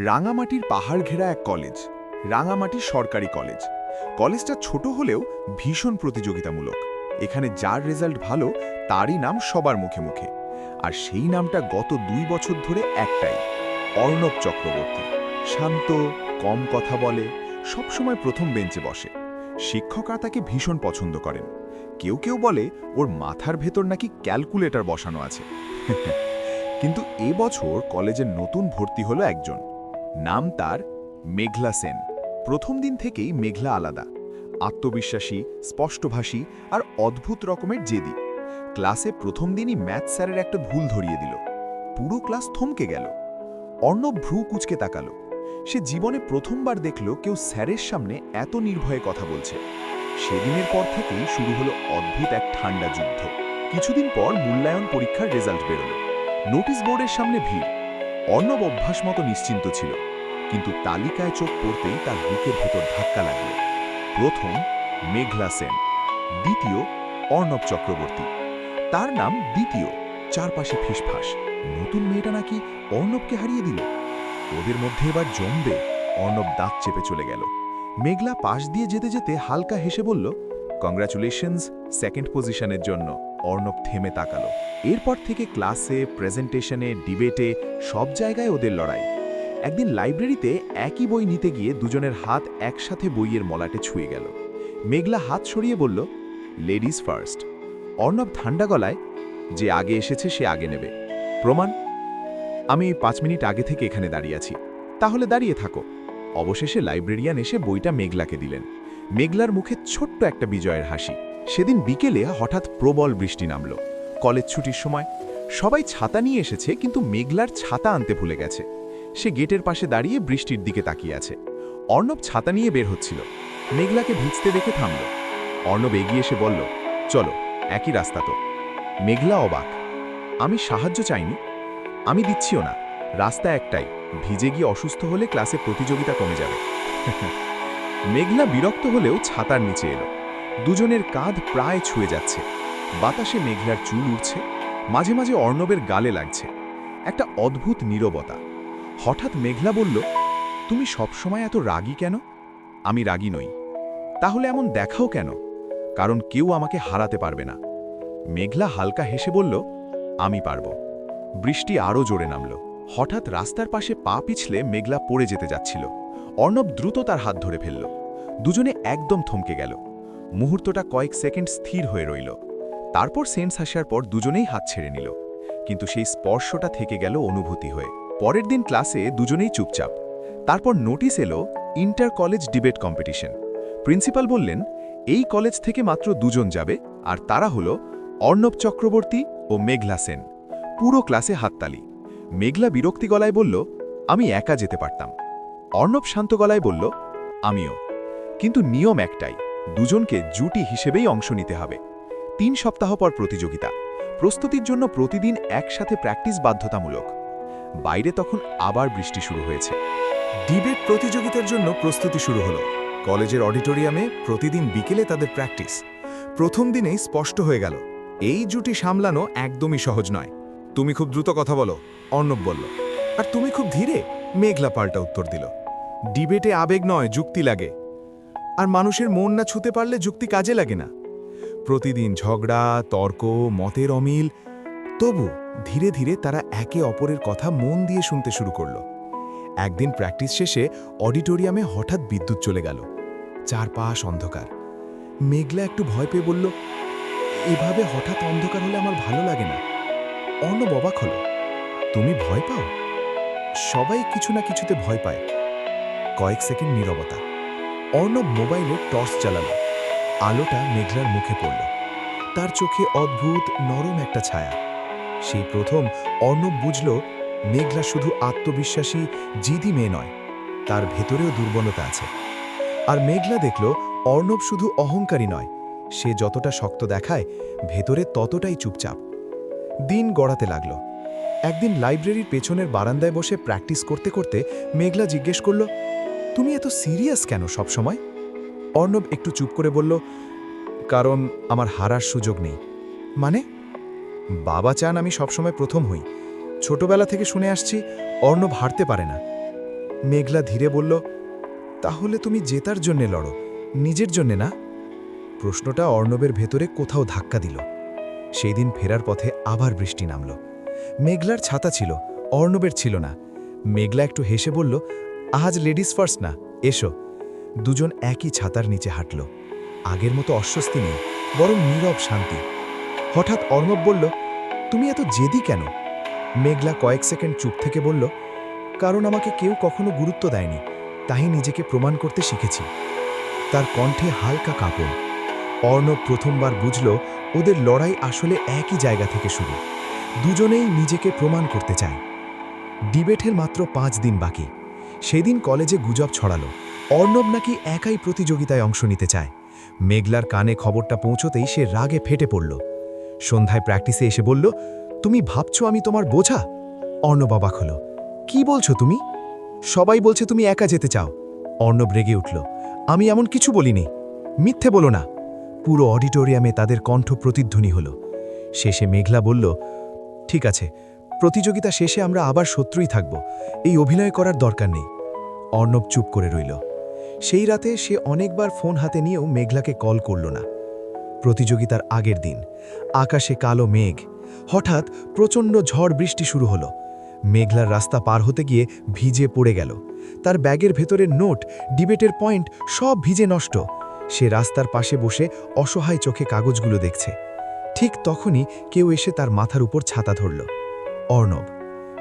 রাঙামাটির পাহাড় ঘেরা এক কলেজ, রাঙামাটি সরকারি কলেজ। কলেজটা ছোট হলেও ভীষণ প্রতিযোগিতামূলক। এখানে যার রেজাল্ট ভালো তারই নাম সবার মুখে মুখে। আর সেই নামটা গত 2 বছর ধরে একটাই, অর্ণব চক্রবর্তী। শান্ত, কম কথা বলে, সবসময় প্রথম বেঞ্চে বসে। শিক্ষকরা তাকে ভীষণ পছন্দ করেন। কেউ কেউ বলে ওর মাথার ভেতর নাকি ক্যালকুলেটর বসানো আছে। কিন্তু এবছর কলেজের নতুন ভর্তি হলো একজন। নাম তার মেঘলা সেন। প্রথম দিন থেকেই মেঘলা আলাদা, আত্মবিশ্বাসী, স্পষ্টভাষী আর অদ্ভুত রকমের জেদি। ক্লাসে প্রথম দিনই ম্যাথ স্যারের একটা ভুল ধরিয়ে দিল। পুরো ক্লাস থমকে গেল। অর্ণব ভ্রু কুঁচকে তাকালো। সে জীবনে প্রথমবার দেখল কেউ স্যারের সামনে এত নির্ভয়ে কথা বলছে। সেদিনের পর থেকেই শুরু হলো অদ্ভুত এক ঠান্ডা যুদ্ধ। কিছুদিন পর মূল্যায়ন পরীক্ষার রেজাল্ট বেরোল। নোটিশ বোর্ডের সামনে ভিড়। অর্ণব অভ্যাস মতো নিশ্চিন্ত ছিল, কিন্তু তালিকায় চোখ পড়তেই তার বুকের ভেতর ধাক্কা লাগল। প্রথম মেঘলা সেন, দ্বিতীয় অর্ণব চক্রবর্তী। তার নাম দ্বিতীয়। চারপাশে ফিসফাস, নতুন মেয়েটা নাকি অর্ণবকে হারিয়ে দিল। ওদের মধ্যে এবার জমবে। অর্ণব দাঁত চেপে চলে গেল। মেঘলা পাশ দিয়ে যেতে যেতে হালকা হেসে বলল, কংগ্রাচুলেশনস সেকেন্ড পজিশনের জন্য। অর্ণব থেমে তাকালো। এরপর থেকে ক্লাসে, প্রেজেন্টেশনে, ডিবেটে সব জায়গায় ওদের লড়াই। একদিন লাইব্রেরিতে একই বই নিতে গিয়ে দুজনের হাত একসাথে বইয়ের মলাটে ছুঁয়ে গেল। মেঘলা হাত সরিয়ে বলল, লেডিজ ফার্স্ট। অর্ণব ঠান্ডা গলায়, যে আগে এসেছে সে আগে নেবে। প্রমাণ? আমি 5 মিনিট আগে থেকে এখানে দাঁড়িয়ে আছি। তাহলে দাঁড়িয়ে থাকো। অবশেষে লাইব্রেরিয়ান এসে বইটা মেঘলাকে দিলেন। মেঘলার মুখে ছোট্ট একটা বিজয়ের হাসি। সেদিন বিকেলে হঠাৎ প্রবল বৃষ্টি নামল। কলেজ ছুটির সময় সবাই ছাতা নিয়ে এসেছে, কিন্তু মেঘলার ছাতা আনতে ভুলে গেছে। সে গেটের পাশে দাঁড়িয়ে বৃষ্টির দিকে তাকিয়ে আছে। অর্ণব ছাতা নিয়ে বের হচ্ছিল। মেঘলাকে ভিজতে দেখে থামল। অর্ণব এগিয়ে এসে বলল, চলো, একই রাস্তা তো। মেঘলা অবাক। আমি সাহায্য চাইনি। আমি দিচ্ছিও না। রাস্তা একটাই, ভিজে গিয়ে অসুস্থ হলে ক্লাসে প্রতিযোগিতা কমে যাবে। মেঘলা বিরক্ত হলেও ছাতার নিচে এলো। দুজনের কাঁধ প্রায় ছুঁয়ে যাচ্ছে। বাতাসে মেঘলার চুল উড়ছে, মাঝে মাঝে অর্ণবের গালে লাগছে। একটা অদ্ভুত নীরবতা। হঠাৎ মেঘলা বলল, তুমি সবসময় এত রাগী কেন? আমি রাগী নই। তাহলে এমন দেখাও কেন? কারণ কেউ আমাকে হারাতে পারবে না। মেঘলা হালকা হেসে বলল, আমি পারব। বৃষ্টি আরও জোরে নামল। হঠাৎ রাস্তার পাশে পা পিছলে মেঘলা পড়ে যেতে যাচ্ছিল। অর্ণব দ্রুত তার হাত ধরে ফেলল। দুজনে একদম থমকে গেল। মুহূর্তটা কয়েক সেকেন্ড স্থির হয়ে রইল। তারপর সেন্স আসার পর দুজনেই হাত ছেড়ে নিল। কিন্তু সেই স্পর্শটা থেকে গেল অনুভূতি হয়ে। পরের দিন ক্লাসে দুজনেই চুপচাপ। তারপর নোটিশ এলো, inter college debate competition. Principal বললেন, এই কলেজ থেকে মাত্র 2 জন যাবে, আর তারা হলো অর্ণব চক্রবর্তী ও মেঘলা সেন। পুরো ক্লাসে হাততালি। মেঘলা বিরক্তি গলায় বলল, আমি একা যেতে পারতাম। অর্ণব শান্ত গলায় বলল, আমিও। কিন্তু নিয়ম একটাই, দুজনকে জুটি হিসেবেই অংশ নিতে হবে। 3 সপ্তাহ পর প্রতিযোগিতা। প্রস্তুতির জন্য প্রতিদিন একসাথে প্র্যাকটিস বাধ্যতামূলক। বাইরে তখন আবার বৃষ্টি শুরু হয়েছে। ডিবেট প্রতিযোগিতার জন্য প্রস্তুতি শুরু হলো। কলেজের অডিটোরিয়ামে প্রতিদিন বিকেলে তাদের প্র্যাকটিস। প্রথম দিনেই স্পষ্ট হয়ে গেল, এই জুটি সামলানো একদমই সহজ নয়। তুমি খুব দ্রুত কথা বলো, অর্ণব বলল। আর তুমি খুব ধীরে, মেঘলা পাল্টা উত্তর দিল। ডিবেটে আবেগ নয়, যুক্তি লাগে। আর মানুষের মন না ছুতে পারলে যুক্তি কাজে লাগে না। প্রতিদিন ঝগড়া, তর্ক, মতের অমিল। তবু ধীরে ধীরে তারা একে অপরের কথা মন দিয়ে শুনতে শুরু করল। একদিন প্র্যাকটিস শেষে অডিটোরিয়ামে হঠাৎ বিদ্যুৎ চলে গেল। চারপাশ অন্ধকার। মেঘলা একটু ভয় পেয়ে বলল, এভাবে হঠাৎ অন্ধকার হলে আমার ভালো লাগে না। অর্ণব অবাক হলো, তুমি ভয় পাও? সবাই কিছু না কিছুতে ভয় পায়। কয়েক সেকেন্ড নীরবতা। অর্ণব মোবাইলে টর্চ জ্বালালো। আলোটা মেঘলার মুখে পড়ল। তার চোখে অদ্ভুত নরম একটা ছায়া। সেই প্রথম অর্ণব বুঝল, মেঘলা শুধু আত্মবিশ্বাসী জিদি মেয়ে নয়, তার ভেতরেও দুর্বলতা আছে। আর মেঘলা দেখল, অর্ণব শুধু অহংকারী নয়, সে যতটা শক্ত দেখায় ভেতরে ততটাই চুপচাপ। দিন গড়াতে লাগল। একদিন লাইব্রেরির পেছনের বারান্দায় বসে প্র্যাকটিস করতে করতে মেঘলা জিজ্ঞেস করল, তুমি এত সিরিয়াস কেন সবসময়? অর্ণব একটু চুপ করে বলল, কারণ আমার হারার সুযোগ নেই। মানে? বাবা চান আমি সবসময় প্রথম হই। ছোটবেলা থেকে শুনে আসছি অর্ণব হারতে পারে না। মেঘলা ধীরে বলল, তাহলে তুমি জেতার জন্যে লড়ো, নিজের জন্যে না? প্রশ্নটা অর্ণবের ভেতরে কোথাও ধাক্কা দিল। সেই দিন ফেরার পথে আবার বৃষ্টি নামল। মেঘলার ছাতা ছিল, অর্ণবের ছিল না। মেঘলা একটু হেসে বলল, আজ লেডিস ফার্স্ট না, এসো। দুজন একই ছাতার নিচে হাঁটল। আগের মতো অস্বস্তি নেই, বরং নীরব শান্তি। হঠাৎ অর্ণব বলল, তুমি এত জেদি কেন? মেঘলা কয়েক সেকেন্ড চুপ থেকে বলল, কারণ আমাকে কেউ কখনো গুরুত্ব দেয়নি, তাই নিজেকে প্রমাণ করতে শিখেছি। তার কণ্ঠে হালকা কাঁপন। অর্ণব প্রথমবার বুঝল ওদের লড়াই আসলে একই জায়গা থেকে শুরু। দুজনেই নিজেকে প্রমাণ করতে চায়। ডিবেটের মাত্র 5 দিন বাকি। সেদিন কলেজে গুজব ছড়ালো অর্ণব নাকি একাই প্রতিযোগিতায় অংশ নিতে চায়। মেঘলার কানে খবরটা পৌঁছতেই সে রাগে ফেটে পড়ল। সন্ধ্যায় প্র্যাকটিসে এসে বলল, তুমি ভাবছো আমি তোমার বোঝা? অর্ণব অবাক হলো। কি বলছো তুমি? সবাই বলছে তুমি একা যেতে চাও। অর্ণব রেগে উঠল, আমি এমন কিছু বলিনি। মিথ্যে বলো না। পুরো অডিটোরিয়ামে তাদের কণ্ঠ প্রতিধ্বনি হলো। শেষে মেঘলা বলল, ঠিক আছে, প্রতিযোগিতা শেষে আমরা আবার শত্রুই থাকব, এই অভিনয় করার দরকার নেই। অর্ণব চুপ করে রইল। সেই রাতে সে অনেকবার ফোন হাতে নিয়েও মেঘলাকে কল করল না। প্রতিযোগিতার আগের দিন আকাশে কালো মেঘ। হঠাৎ প্রচণ্ড ঝড় বৃষ্টি শুরু হলো। মেঘলার রাস্তা পার হতে গিয়ে ভিজে পড়ে গেল। তার ব্যাগের ভেতরের নোট, ডিবেটের পয়েন্ট সব ভিজে নষ্ট। সে রাস্তার পাশে বসে অসহায় চোখে কাগজগুলো দেখছে। ঠিক তখনই কেউ এসে তার মাথার উপর ছাতা ধরল। অর্ণব।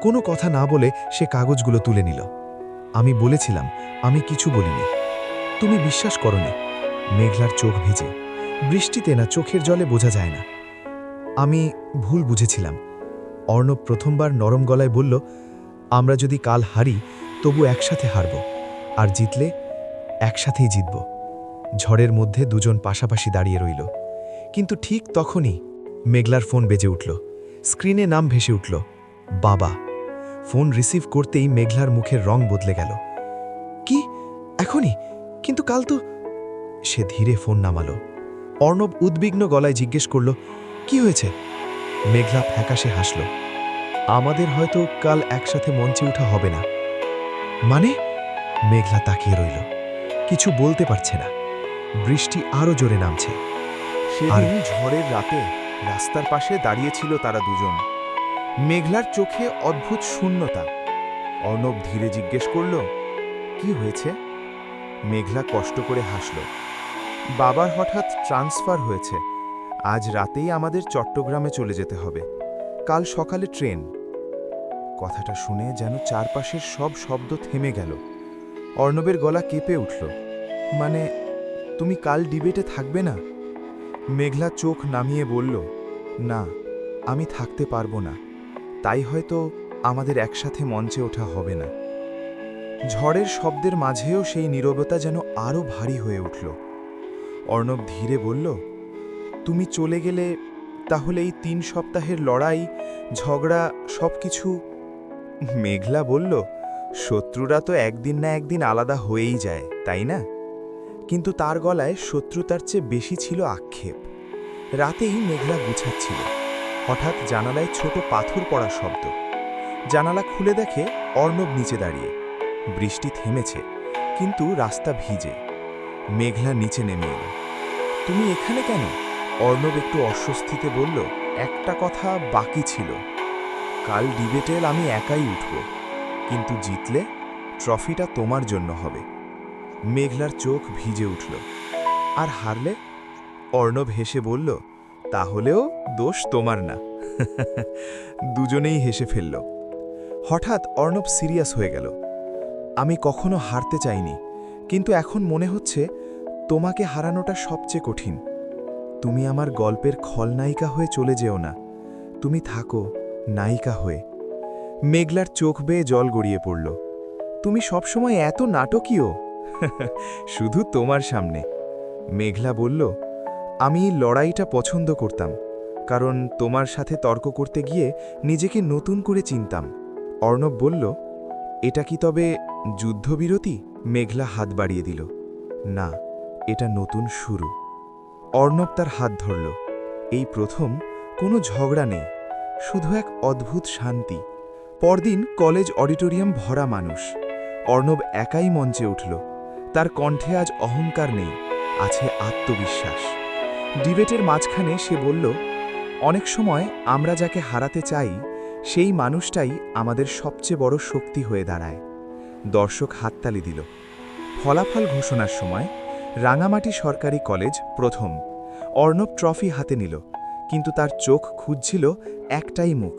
কোনো কথা না বলে সে কাগজগুলো তুলে নিল। আমি বলেছিলাম, আমি কিছু বলিনি। তুমি বিশ্বাস করনি। মেঘলার চোখ ভিজে। বৃষ্টিতে না, চোখের জলে বোঝা যায় না। আমি ভুল বুঝেছিলাম। অর্ণব প্রথমবার নরম গলায় বলল, আমরা যদি কাল হারি তবু একসাথে হারব, আর জিতলে একসাথেই জিতব। ঝড়ের মধ্যে দুজন পাশাপাশি দাঁড়িয়ে রইল। কিন্তু ঠিক তখনই মেঘলার ফোন বেজে উঠল। স্ক্রিনে নাম ভেসে উঠল, বাবা। ফোন রিসিভ করতেই মেঘলার মুখের রং বদলে গেল। কি? এখনই? কিন্তু কাল তো। সে ধীরে ফোন নামালো। অর্ণব উদ্বিগ্ন গলায় জিজ্ঞেস করল, কি হয়েছে? মেঘলা ফ্যাকাশে হাসল। আমাদের হয়তো কাল একসাথে মঞ্চে ওঠা হবে না। মানে? মেঘলা তাকিয়ে রইল, কিছু বলতে পারছে না। বৃষ্টি আরো জোরে নামছে। সেদিন ঝড়ের রাতে রাস্তার পাশে দাঁড়িয়েছিল তারা দুজন। মেঘলার চোখে অদ্ভুত শূন্যতা। অর্ণব ধীরে জিজ্ঞেস করল, কি হয়েছে? মেঘলা কষ্ট করে হাসল। বাবার হঠাৎ ট্রান্সফার হয়েছে, আজ রাতেই আমাদের চট্টগ্রামে চলে যেতে হবে, কাল সকালে ট্রেন। কথাটা শুনে যেন চারপাশের সব শব্দ থেমে গেল। অর্ণবের গলা কেঁপে উঠল। মানে, তুমি কাল ডিবেটে থাকবে না? মেঘলা চোখ নামিয়ে বলল, না, আমি থাকতে পারবো না, তাই হয়তো আমাদের একসাথে মঞ্চে ওঠা হবে না। ঝড়ের শব্দের মাঝেও সেই নীরবতা যেন আরও ভারী হয়ে উঠল। অর্ণব ধীরে বলল, তুমি চলে গেলে তাহলে এই 3 সপ্তাহের লড়াই, ঝগড়া সবকিছু। মেঘলা বলল, শত্রুরা তো একদিন না একদিন আলাদা হয়েই যায়, তাই না? কিন্তু তার গলায় শত্রুতার চেয়ে বেশি ছিল আক্ষেপ। রাতেই মেঘলা গুছাচ্ছিল। হঠাৎ জানালায় ছোট পাথর পড়ার শব্দ। জানালা খুলে দেখে অর্ণব নিচে দাঁড়িয়ে। বৃষ্টি থেমেছে, কিন্তু রাস্তা ভিজে। মেঘলা নিচে নেমে এলো। তুমি এখানে কেন? অর্ণব একটু অস্বস্তিতে বলল, একটা কথা বাকি ছিল। কাল ডিবেটেল আমি একাই উঠব, কিন্তু জিতলে ট্রফিটা তোমার জন্য হবে। মেঘলার চোখ ভিজে উঠল। আর হারলে? অর্ণব হেসে বলল, তাহলেও দোষ তোমার না। দুজনেই হেসে ফেলল। হঠাৎ অর্ণব সিরিয়াস হয়ে গেল। আমি কখনো হারতে চাইনি, কিন্তু এখন মনে হচ্ছে তোমাকে হারানোটা সবচেয়ে কঠিন। তুমি আমার গল্পের খলনায়িকা হয়ে চলে যেও না, তুমি থাকো নায়িকা হয়ে। মেঘলার চোখ বেয়ে জল গড়িয়ে পড়ল। তুমি সবসময় এত নাটকীয়। শুধু তোমার সামনে। মেঘলা বলল, আমি লড়াইটা পছন্দ করতাম, কারণ তোমার সাথে তর্ক করতে গিয়ে নিজেকে নতুন করে চিনতাম। অর্ণব বলল, এটা কি তবে যুদ্ধবিরতি? মেঘলা হাত বাড়িয়ে দিল, না, এটা নতুন শুরু। অর্ণব তার হাত ধরল। এই প্রথম কোনো ঝগড়া নেই, শুধু এক অদ্ভুত শান্তি। পরদিন কলেজ অডিটোরিয়াম ভরা মানুষ। অর্ণব একাই মঞ্চে উঠল। তার কণ্ঠে আজ অহংকার নেই, আছে আত্মবিশ্বাস। ডিবেটের মাঝখানে সে বলল, অনেক সময় আমরা যাকে হারাতে চাই সেই মানুষটাই আমাদের সবচেয়ে বড় শক্তি হয়ে দাঁড়ায়। দর্শক হাততালি দিল। ফলাফল ঘোষণার সময় রাঙামাটি সরকারি কলেজ প্রথম। অর্ণব ট্রফি হাতে নিল, কিন্তু তার চোখ খুঁজছিল একটাই মুখ।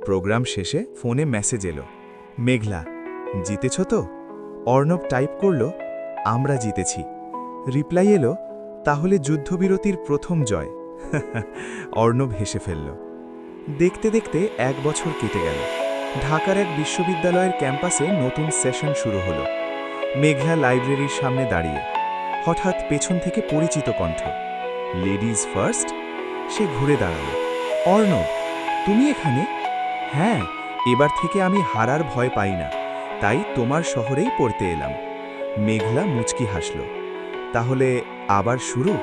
প্রোগ্রাম শেষে ফোনে মেসেজ এলো, মেঘলা, জিতেছ তো? অর্ণব টাইপ করল, আমরা জিতেছি। রিপ্লাই এলো, তাহলে যুদ্ধবিরতির প্রথম জয়। অর্ণব হেসে ফেলল। দেখতে দেখতে 1 বছর কেটে গেল। ঢাকার এক বিশ্ববিদ্যালয়ের ক্যাম্পাসে নতুন সেশন শুরু হলো। মেঘলা লাইব্রেরির সামনে দাঁড়িয়ে। হঠাৎ পেছন থেকে পরিচিত কণ্ঠ, লেডিজ ফার্স্ট। সে ঘুরে দাঁড়াল। অর্ণব, তুমি এখানে? হ্যাঁ, এবার থেকে আমি হারার ভয় পাই না, তাই তোমার শহরেই পড়তে এলাম। মেঘলা মুচকি হাসল। তাহলে আবার শুরু?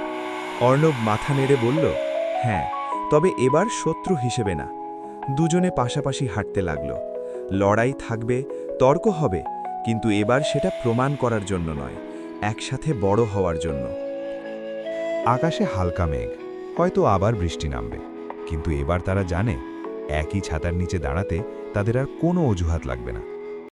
অর্ণব মাথা নেড়ে বলল, হ্যাঁ, তবে এবার শত্রু হিসেবে না। দুজনে পাশাপাশি হাঁটতে লাগল। লড়াই থাকবে, তর্ক হবে, কিন্তু এবার সেটা প্রমাণ করার জন্য নয়, একসাথে বড় হওয়ার জন্য। আকাশে হালকা মেঘ, হয়তো আবার বৃষ্টি নামবে, কিন্তু এবার তারা জানে একই ছাতার নিচে দাঁড়াতে তাদের আর কোনো অজুহাত লাগবে না।